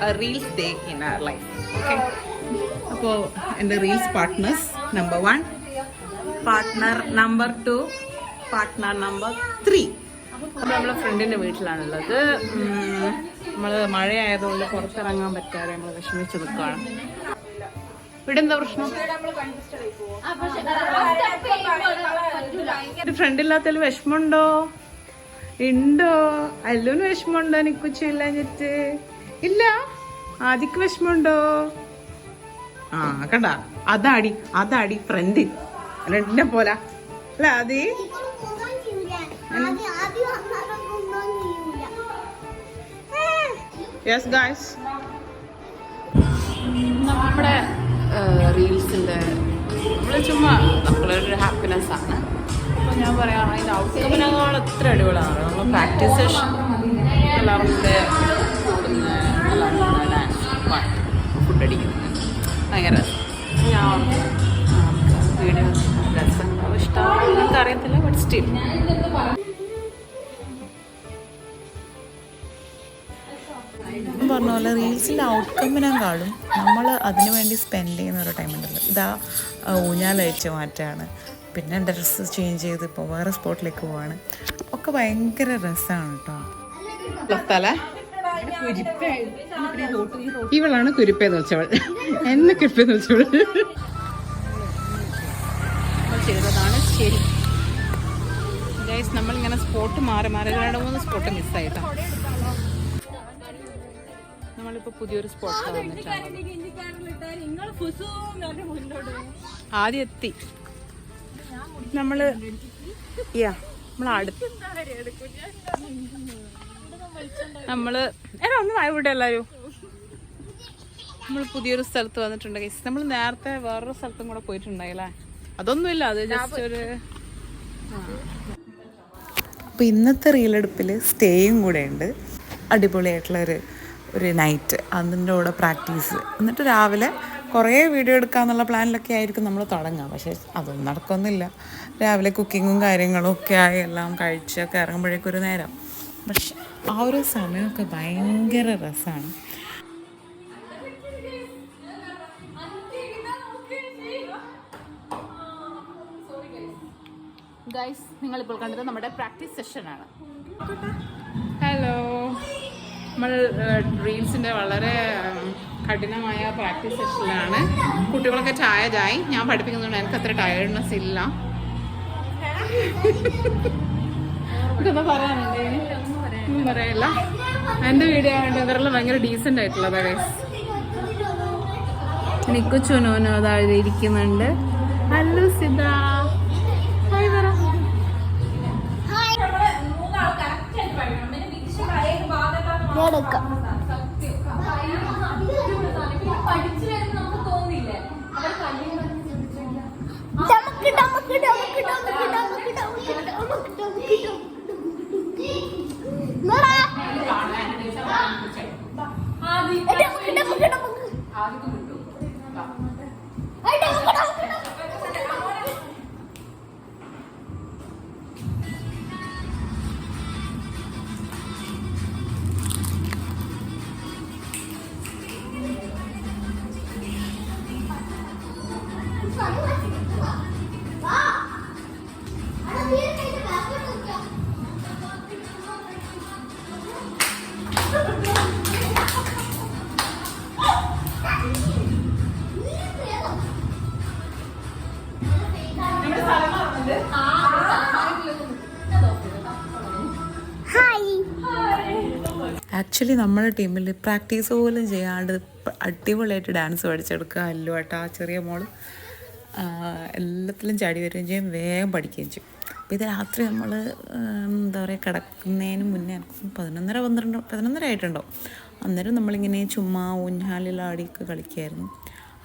a reels day in our life. Okay. അപ്പോൾ എൻ്റെ reels partners number 1, partner number 2, partner number 3. അപ്പോൾ നമ്മളെ ഫ്രണ്ടിൻ്റെ വീട്ടിലാണുള്ളത്. നമ്മൾ മഴയായതുകൊണ്ട് പുറത്തിറങ്ങാൻ പറ്റാതെ നമ്മൾ വിഷമിച്ച് നിൽക്കുകയാണ്. ഇവിടെ എന്താ പ്രശ്നം? ഫ്രണ്ടില്ലാത്തതിൽ വിഷമമുണ്ടോ? ഉണ്ടോ? അല്ലുവിന് വിഷമമുണ്ടോ? നിക്കുച്ചില്ല ഞെറ്റ് ഇല്ല. ആദിക്ക് വിഷമമുണ്ടോ? ആ കണ്ട, അതാടി ഫ്രണ്ട് രണ്ടിനെ പോലെ അല്ല ആദി. യെസ് ഗായ്സ്, നമ്മുടെ റീൽസിൻ്റെ നമ്മൾ ചുമ്മാ നമ്മളൊരു ഹാപ്പിനെസ് ആണ്. അപ്പോൾ ഞാൻ പറയാം, അതിൻ്റെ ഔട്ട്കമിനേക്കാൾ എത്ര അടിപൊളിയാണ് നമ്മൾ പ്രാക്ടീസ് സെഷൻ. എല്ലാവരും കൂടെ കൂടുന്ന, എല്ലാവരും കൂടെ ഡാൻസ്, പാട്ട്, ഫുഡ് അടിക്കുന്നത് ഭയങ്കര ഞാൻ വീഡിയോ രസങ്ങളോ ഇഷ്ടമാണോ എനിക്ക് അറിയത്തില്ല. ബട്ട് സ്റ്റിൽ പറഞ്ഞ പോലെ റീൽസിൻ്റെ ഔട്ട്കമ്മിനെക്കാളും നമ്മൾ അതിനു വേണ്ടി സ്പെൻഡ് ചെയ്യുന്ന ഒരു ടൈം ഉണ്ടല്ലോ. ഇതാ ഊഞ്ഞാലഴിച്ച് മാറ്റാണ്, പിന്നെ ഡ്രസ്സ് ചേഞ്ച് ചെയ്ത് ഇപ്പോൾ വേറെ സ്പോട്ടിലേക്ക് പോവാണ്. ഒക്കെ ഭയങ്കര രസമാണ് കേട്ടോ. ഇവളാണ് കുരിപ്പേന്ന് വെച്ചവൾ, എന്നെ കുരിപ്പേന്ന് വെച്ചവൾ ചെയ്തതാണ് ശരി. ഗൈസ്, നമ്മളിങ്ങനെ സ്പോട്ട് മാറി 2-3 സ്പോട്ട് മിസ്സായിട്ടാ. നമ്മളിപ്പോ പുതിയൊരു സ്പോട്ടിൽ വന്നിട്ടാണ്. ആദ്യം എത്തി നമ്മള് നമ്മള് ഒന്ന് ഇവിടെ എല്ലാരും നമ്മൾ പുതിയൊരു സ്ഥലത്ത് വന്നിട്ടുണ്ട് ഗൈസ്. നമ്മൾ നേരത്തെ വേറൊരു സ്ഥലത്തും കൂടെ പോയിട്ടുണ്ടായില്ലേ, അതൊന്നുമില്ല, അത് ജസ്റ്റ് ഒരു. അപ്പോൾ ഇന്നത്തെ റീലെടുപ്പിൽ സ്റ്റേയും കൂടെ ഉണ്ട്. അടിപൊളിയായിട്ടുള്ളൊരു നൈറ്റ്, അതിൻ്റെ കൂടെ പ്രാക്ടീസ്, എന്നിട്ട് രാവിലെ കുറേ വീഡിയോ എടുക്കാമെന്നുള്ള പ്ലാനിലൊക്കെ ആയിരിക്കും നമ്മൾ തുടങ്ങുക. പക്ഷേ അതൊന്നും നടക്കൊന്നുമില്ല. രാവിലെ കുക്കിങ്ങും കാര്യങ്ങളും ഒക്കെ ആയി എല്ലാം കഴിച്ചൊക്കെ ഇറങ്ങുമ്പോഴേക്കൊരു നേരം. പക്ഷെ ആ ഒരു സമയമൊക്കെ ഭയങ്കര രസമാണ്. ഗൈസ്, നിങ്ങളിപ്പോൾ കണ്ടത് നമ്മുടെ പ്രാക്ടീസ് സെഷനാണ്. ഹലോ, നമ്മൾ റീൽസിൻ്റെ വളരെ കഠിനമായ പ്രാക്ടീസ് സെഷനിലാണ്. കുട്ടികളൊക്കെ ടയർഡായി. ഞാൻ പഠിപ്പിക്കുന്നുണ്ട്, എനിക്ക് അത്ര ടയർഡ്നെസ് ഇല്ല. ഇതൊന്നും പറയാനുണ്ട്? ഒന്നും പറയില്ല. എൻ്റെ വീഡിയോ ആയതുകൊണ്ട് ഇവരെല്ലാം ഭയങ്കര ഡീസൻ്റ് ആയിട്ടുള്ളതാണ് ഗൈസ്. നിക്കുച്ചുനോനോ അതായത് ഇരിക്കുന്നുണ്ട്. ഹലോ സിത, ഹായ് പറ. ആക്ച്വലി നമ്മുടെ ടീമിൽ പ്രാക്ടീസ് പോലും ചെയ്യാണ്ട് അടിപൊളിയായിട്ട് ഡാൻസ് പഠിച്ചെടുക്കുക. അല്ലു ആട്ടാ, ചെറിയ മോള് എല്ലാത്തിലും ചാടി വരികയും ചെയ്യും, വേഗം പഠിക്കുകയും ചെയ്യും. അപ്പോൾ ഇത് രാത്രി നമ്മൾ എന്താ പറയുക, കിടക്കുന്നതിന് മുന്നേ 11:30 ആയിട്ടുണ്ടോ, അന്നേരം നമ്മളിങ്ങനെ ചുമ്മാ ഊഞ്ഞാലിലാടിയൊക്കെ കളിക്കുമായിരുന്നു.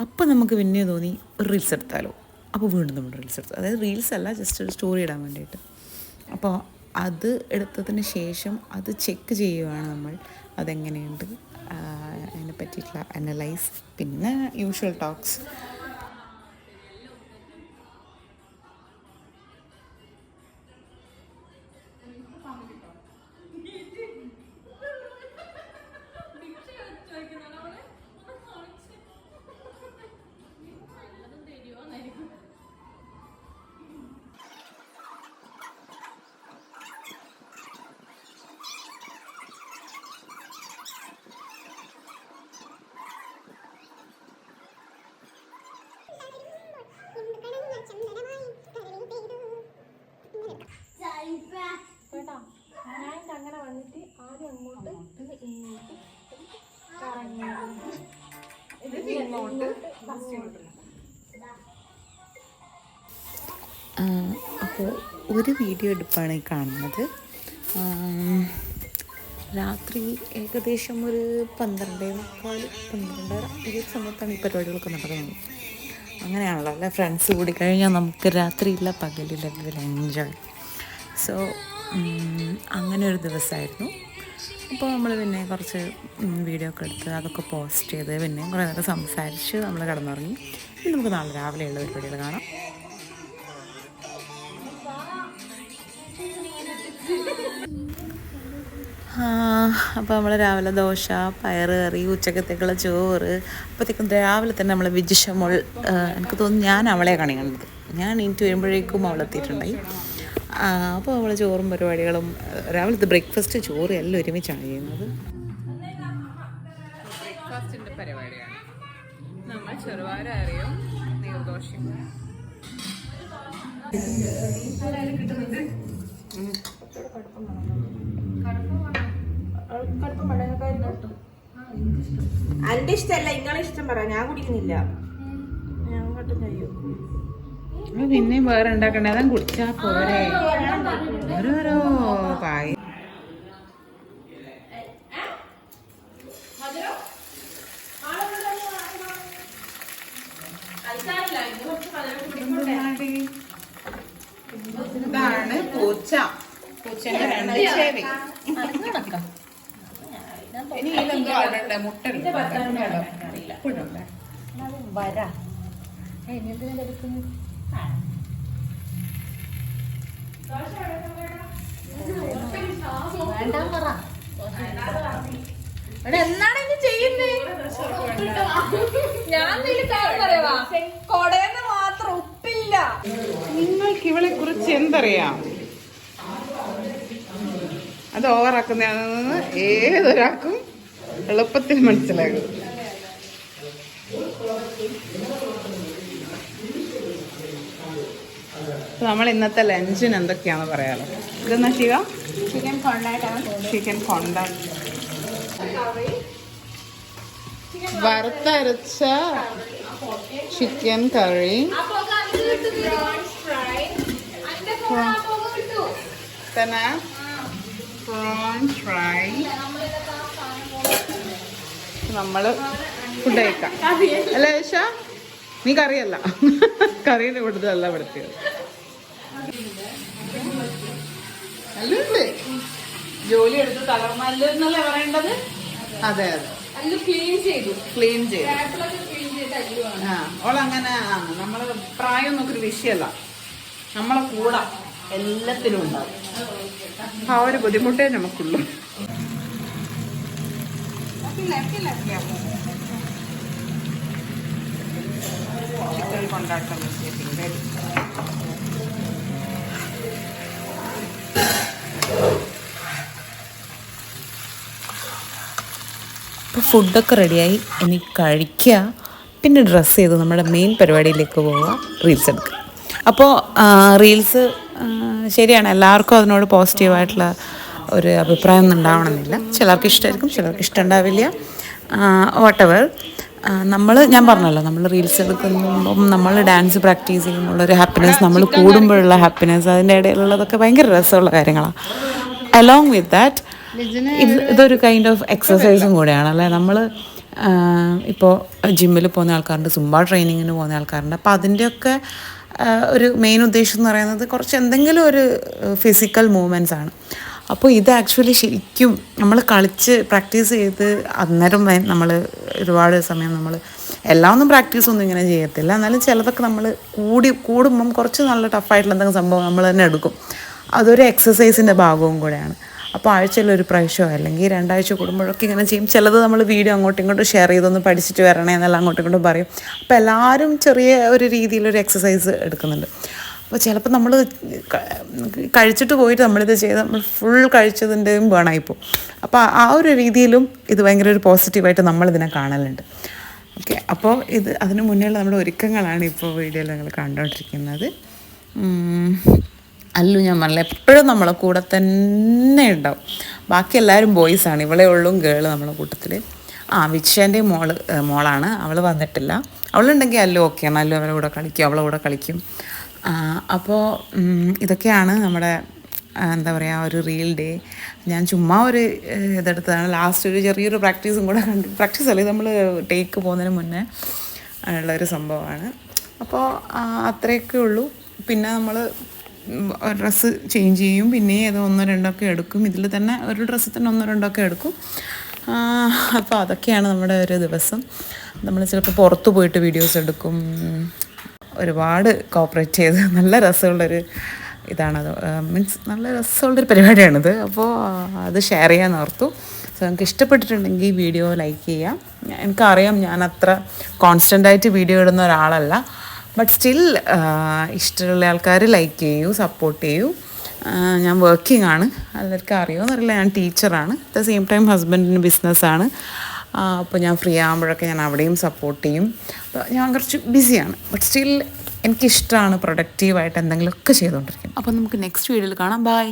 അപ്പോൾ നമുക്ക് പിന്നെ തോന്നി ഒരു റീൽസ് എടുത്താലോ. അപ്പോൾ വീണ്ടും നമ്മൾ റീൽസ് എടുത്തു. അതായത് റീൽസ് അല്ല, ജസ്റ്റ് ഒരു സ്റ്റോറി ഇടാൻ വേണ്ടിയിട്ട്. അപ്പോൾ അത് എടുത്തതിന് ശേഷം അത് ചെക്ക് ചെയ്യുകയാണ് നമ്മൾ, അതെങ്ങനെയുണ്ട്, അതിനെ പറ്റിയിട്ടുള്ള അനലൈസ്, പിന്നെ യൂഷ്വൽ ടോക്സ്. അപ്പോൾ ഒരു വീഡിയോ എടുപ്പാണ് ഈ കാണുന്നത്. രാത്രി ഏകദേശം ഒരു 12:15 ഈ സമയത്താണ് ഈ പരിപാടികളൊക്കെ നടക്കുന്നത്. അങ്ങനെയാണല്ലോ അല്ലേ, ഫ്രണ്ട്സ് കൂടി കഴിഞ്ഞാൽ നമുക്ക് രാത്രിയില്ല പകലില്ല എൻജോയ്. സോ അങ്ങനെ ഒരു ദിവസമായിരുന്നു. അപ്പോൾ നമ്മൾ പിന്നെ കുറച്ച് വീഡിയോ ഒക്കെ എടുത്ത് അതൊക്കെ പോസ്റ്റ് ചെയ്ത് പിന്നെ കുറേ നേരം സംസാരിച്ച് നമ്മൾ കിടന്നുറങ്ങി. ഇനി നമുക്ക് നാളെ രാവിലെയുള്ള പരിപാടികൾ കാണാം. അപ്പോൾ നമ്മൾ രാവിലെ ദോശ, പയറ് കറി, ഉച്ചക്കത്തേക്കുള്ള ചോറ്. അപ്പോഴത്തേക്കും രാവിലെ തന്നെ നമ്മളെ വിജിഷമോൾ, എനിക്ക് തോന്നുന്നു ഞാൻ അവളെ കാണിക്കുന്നത്, ഞാൻ എനിക്ക് വരുമ്പോഴേക്കും അവളെത്തിയിട്ടുണ്ടായി. അപ്പോൾ നമ്മൾ ചോറും പരിപാടികളും രാവിലത്തെ ബ്രേക്ക്ഫാസ്റ്റ് ചോറ് എല്ലാം ഒരുമിച്ചാണ് ചെയ്യുന്നത്. ബ്രേക്ക്ഫാസ്റ്റിൻ്റെ പരിപാടിയാണ്. നമ്മൾ ചെറുപയർ അറിയും, നീർദോശയും എന്റെ ഇഷ്ടമല്ല, നിങ്ങളെ ഇഷ്ടം പറ. ഞാൻ കുടിക്കുന്നില്ല. ഞാൻ കട്ടും കഴിയും. പിന്നെയും വേറെ ഉണ്ടാക്കണ്ടേ, അതാ കുടിച്ചാ പോരെ. ഓരോരോ പായ ഇതാണ് പൂച്ച. പൂച്ചന്റെ 2 ചെവി. ഇനി ഇതിലെന്തോ അവിടെ മുട്ട വരാ എന്നാണ് ഇനി ചെയ്യുന്നേ? ഞാൻ കൊടയെന്ന് മാത്രം ഉപ്പില്ല. നിങ്ങൾക്ക് ഇവളെ കുറിച്ച് എന്തറിയാം? അത് ഓവറാക്കുന്നതാണെന്ന് ഏതൊരാൾക്കും എളുപ്പത്തിൽ മനസ്സിലാകും. നമ്മൾ ഇന്നത്തെ ലഞ്ചിന് എന്തൊക്കെയാണെന്ന് പറയാലോ. ഇതെന്നാ ചിക്കൻ കൊണ്ട, വറുത്തരച്ച ചിക്കൻ കറി, തന്നെ പ്രോൺ ഫ്രൈ. നമ്മൾ ഫുഡ് കഴിക്കാം അല്ലേ ഏഷ? നീ കറിയല്ല, കറീൻ്റെ കൂടുതലല്ല പെടുത്തിയത്. നല്ലുണ്ട്, ജോലി എടുത്ത് തളർന്നല്ലോ എന്നല്ലേ പറയേണ്ടത്? അതെ അതെ, ക്ലീൻ ചെയ്തു. ഓളങ്ങനെ നമ്മള് പ്രായം നോക്കൊരു വിഷയമല്ല, നമ്മളെ കൂടെ എല്ലാത്തിനും ഉണ്ടാവും. ആ ഒരു ബുദ്ധിമുട്ടേ നമുക്കുള്ളൂ. ചിക്കൻ കൊണ്ടാട്ടം ഇപ്പോൾ ഫുഡൊക്കെ റെഡിയായി, ഇനി കഴിക്കുക, പിന്നെ ഡ്രസ്സ് ചെയ്ത് നമ്മുടെ മെയിൻ പരിപാടിയിലേക്ക് പോവുക, റീൽസ് എടുക്കുക. അപ്പോൾ റീൽസ് ശരിയാണ്, എല്ലാവർക്കും അതിനോട് പോസിറ്റീവായിട്ടുള്ള ഒരു അഭിപ്രായം ഒന്നും ഉണ്ടാവണമെന്നില്ല. ചിലർക്ക് ഇഷ്ടമായിരിക്കും, ചിലർക്ക് ഇഷ്ടമുണ്ടാവില്ല. വാട്ടെവർ, ഞാൻ പറഞ്ഞല്ലോ, നമ്മൾ റീൽസ് എടുക്കുമ്പം നമ്മൾ ഡാൻസ് പ്രാക്ടീസ് ചെയ്യുമ്പോഴൊരു ഹാപ്പിനെസ്, നമ്മൾ കൂടുമ്പോഴുള്ള ഹാപ്പിനെസ്, അതിൻ്റെ ഇടയിലുള്ളതൊക്കെ ഭയങ്കര രസമുള്ള കാര്യങ്ങളാണ്. അലോങ് വിത്ത് ദാറ്റ് ഇതൊരു കൈൻഡ് ഓഫ് എക്സസൈസും കൂടെയാണ് അല്ലേ. നമ്മൾ ഇപ്പോൾ ജിമ്മിൽ പോകുന്ന ആൾക്കാരുണ്ട്, സുംബ ട്രെയിനിങ്ങിന് പോകുന്ന ആൾക്കാരുണ്ട്. അപ്പോൾ അതിൻ്റെയൊക്കെ ഒരു മെയിൻ ഉദ്ദേശം എന്ന് പറയുന്നത് കുറച്ച് എന്തെങ്കിലും ഒരു ഫിസിക്കൽ മൂവ്മെൻറ്റ്സ് ആണ്. അപ്പോൾ ഇത് ആക്ച്വലി ശരിക്കും നമ്മൾ കളിച്ച് പ്രാക്ടീസ് ചെയ്ത് അന്നേരം നമ്മൾ ഒരുപാട് സമയം നമ്മൾ എല്ലാം ഒന്നും പ്രാക്ടീസൊന്നും ഇങ്ങനെ ചെയ്യത്തില്ല. എന്നാലും ചിലതൊക്കെ നമ്മൾ കൂടുമ്പം കുറച്ച് നല്ല ടഫായിട്ടുള്ള എന്തെങ്കിലും സംഭവം നമ്മൾ തന്നെ എടുക്കും. അതൊരു എക്സസൈസിൻ്റെ ഭാഗവും കൂടെയാണ്. അപ്പോൾ ആഴ്ചയിലൊരു പ്രാവശ്യമോ അല്ലെങ്കിൽ 2 ആഴ്ച കൂടുമ്പോഴൊക്കെ ഇങ്ങനെ ചെയ്യും. ചിലത് നമ്മൾ വീഡിയോ അങ്ങോട്ടും ഇങ്ങോട്ടും ഷെയർ ചെയ്തൊന്ന് പഠിച്ചിട്ട് വരണേ എന്നെല്ലാം അങ്ങോട്ടും ഇങ്ങോട്ടും പറയും. അപ്പോൾ എല്ലാവരും ചെറിയ ഒരു രീതിയിലൊരു എക്സസൈസ് എടുക്കുന്നുണ്ട്. അപ്പോൾ ചിലപ്പോൾ നമ്മൾ കഴിച്ചിട്ട് പോയിട്ട് നമ്മളിത് ചെയ്ത് നമ്മൾ ഫുൾ കഴിച്ചതിൻ്റെയും ബേണായിപ്പോവും. അപ്പോൾ ആ ഒരു രീതിയിലും ഇത് ഭയങ്കര ഒരു പോസിറ്റീവായിട്ട് നമ്മളിതിനെ കാണലുണ്ട്. ഓക്കെ, അപ്പോൾ അതിന് മുന്നേയുള്ള നമ്മുടെ ഒരുക്കങ്ങളാണ് ഇപ്പോൾ വീഡിയോയിൽ നിങ്ങൾ കണ്ടുകൊണ്ടിരിക്കുന്നത്. അല്ലു ഞാൻ പറഞ്ഞില്ല, എപ്പോഴും നമ്മളെ കൂടെ തന്നെ ഉണ്ടാവും. ബാക്കി എല്ലാവരും ബോയ്സാണ്, ഇവളെ ഉള്ളും ഗേൾ നമ്മളെ കൂട്ടത്തിൽ. വിക്ഷേൻ്റെ മോളാണ്, അവൾ വന്നിട്ടില്ല. അവളുണ്ടെങ്കിൽ അല്ലോ ഓക്കെയാണ്, അല്ലോ അവരുടെ കൂടെ കളിക്കും, അവളെ കൂടെ കളിക്കും. അപ്പോൾ ഇതൊക്കെയാണ് നമ്മുടെ എന്താ പറയുക ഒരു റിയൽ ഡേ. ഞാൻ ചുമ്മാ ഒരു ഇതെടുത്തതാണ്. ലാസ്റ്റ് ഒരു ചെറിയൊരു പ്രാക്ടീസും കൂടെ പ്രാക്ടീസ് അല്ലേ, നമ്മൾ ടേക്ക് പോകുന്നതിന് മുന്നേ ഉള്ളൊരു സംഭവമാണ്. അപ്പോൾ അത്രയൊക്കെ ഉള്ളൂ. പിന്നെ നമ്മൾ ഡ്രസ്സ് ചേഞ്ച് ചെയ്യും, പിന്നെ അത് 1-2 ഒക്കെ എടുക്കും. ഇതിൽ തന്നെ ഒരു ഡ്രസ്സിൽ തന്നെ 1-2 ഒക്കെ എടുക്കും. അപ്പോൾ അതൊക്കെയാണ് നമ്മുടെ ഒരു ദിവസം. നമ്മൾ ചിലപ്പോൾ പുറത്ത് പോയിട്ട് വീഡിയോസ് എടുക്കും. ഒരുപാട് കോപ്പറേറ്റ് ചെയ്ത് നല്ല രസമുള്ളൊരു ഇതാണത്, മീൻസ് നല്ല രസമുള്ളൊരു പരിപാടിയാണിത്. അപ്പോൾ അത് ഷെയർ ചെയ്യാൻ ഓർത്തു. സോ നിങ്ങൾക്ക് ഇഷ്ടപ്പെട്ടിട്ടുണ്ടെങ്കിൽ വീഡിയോ ലൈക്ക് ചെയ്യാം. എനിക്കറിയാം ഞാൻ അത്ര കോൺസ്റ്റൻ്റായിട്ട് വീഡിയോ ഇടുന്ന ഒരാളല്ല, ബട്ട് സ്റ്റിൽ ഇഷ്ടമുള്ള ആൾക്കാർ ലൈക്ക് ചെയ്യൂ, സപ്പോർട്ട് ചെയ്യൂ. ഞാൻ വർക്കിംഗ് ആണ്, എല്ലാവർക്കും അറിയുമെന്നറിയില്ല, ഞാൻ ടീച്ചറാണ്. അറ്റ് ദ സെയിം ടൈം ഹസ്ബൻഡിന് ബിസിനസ്സാണ്. അപ്പോൾ ഞാൻ ഫ്രീ ആകുമ്പോഴൊക്കെ ഞാൻ അവിടെയും സപ്പോർട്ട് ചെയ്യും. അപ്പോൾ ഞാൻ കുറച്ച് ബിസിയാണ്, ബട്ട് സ്റ്റിൽ എനിക്കിഷ്ടമാണ് പ്രൊഡക്റ്റീവായിട്ട് എന്തെങ്കിലുമൊക്കെ ചെയ്തുകൊണ്ടിരിക്കും. അപ്പോൾ നമുക്ക് നെക്സ്റ്റ് വീഡിയോയിൽ കാണാം. ബൈ.